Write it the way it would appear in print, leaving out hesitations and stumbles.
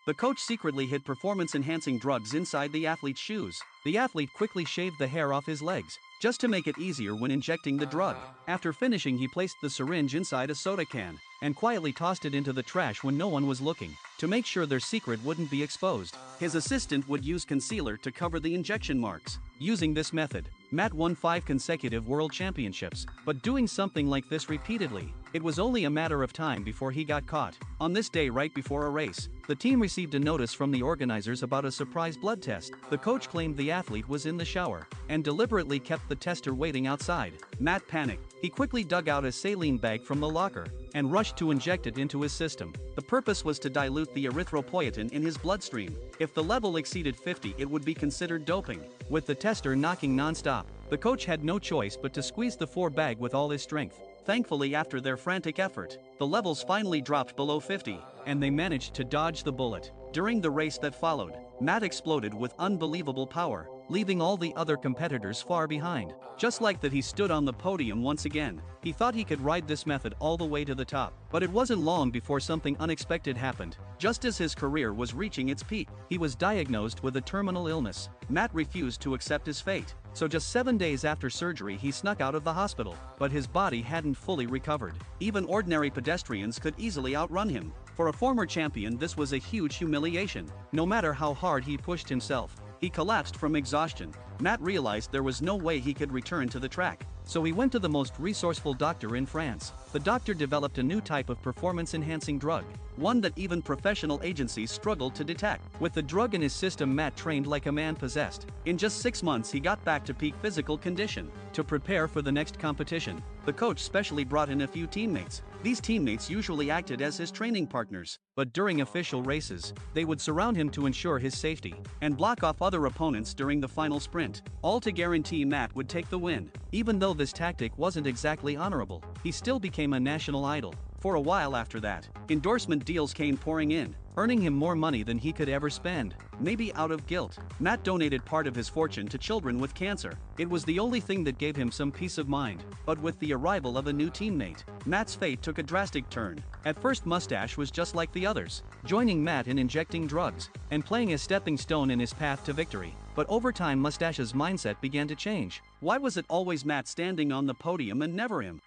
The coach secretly hid performance-enhancing drugs inside the athlete's shoes. The athlete quickly shaved the hair off his legs, just to make it easier when injecting the drug. After finishing, he placed the syringe inside a soda can and quietly tossed it into the trash when no one was looking, to make sure their secret wouldn't be exposed. His assistant would use concealer to cover the injection marks. Using this method, Matt won 5 consecutive world championships, but doing something like this repeatedly, it was only a matter of time before he got caught. On this day, right before a race, the team received a notice from the organizers about a surprise blood test. The coach claimed the athlete was in the shower and deliberately kept the tester waiting outside. Matt panicked. He quickly dug out a saline bag from the locker and rushed to inject it into his system. The purpose was to dilute the erythropoietin in his bloodstream. If the level exceeded 50, it would be considered doping. With the tester knocking non-stop, the coach had no choice but to squeeze the bag with all his strength. Thankfully, after their frantic effort, the levels finally dropped below 50, and they managed to dodge the bullet. During the race that followed, Matt exploded with unbelievable power, leaving all the other competitors far behind. Just like that, he stood on the podium once again. He thought he could ride this method all the way to the top. But it wasn't long before something unexpected happened. Just as his career was reaching its peak, he was diagnosed with a terminal illness. Matt refused to accept his fate. So just 7 days after surgery, he snuck out of the hospital. But his body hadn't fully recovered. Even ordinary pedestrians could easily outrun him. For a former champion, this was a huge humiliation. No matter how hard he pushed himself, he collapsed from exhaustion. Matt realized there was no way he could return to the track. So he went to the most resourceful doctor in France. The doctor developed a new type of performance-enhancing drug, one that even professional agencies struggled to detect. With the drug in his system, Matt trained like a man possessed. In just 6 months, he got back to peak physical condition. To prepare for the next competition, the coach specially brought in a few teammates. These teammates usually acted as his training partners, but during official races, they would surround him to ensure his safety and block off other opponents during the final sprint, all to guarantee Matt would take the win. Even though this tactic wasn't exactly honorable, he still became a national idol. For a while after that, endorsement deals came pouring in, earning him more money than he could ever spend. Maybe out of guilt, Matt donated part of his fortune to children with cancer. It was the only thing that gave him some peace of mind. But with the arrival of a new teammate, Matt's fate took a drastic turn. At first, Mustache was just like the others, joining Matt in injecting drugs and playing a stepping stone in his path to victory. But over time, Mustache's mindset began to change. Why was it always Matt standing on the podium and never him?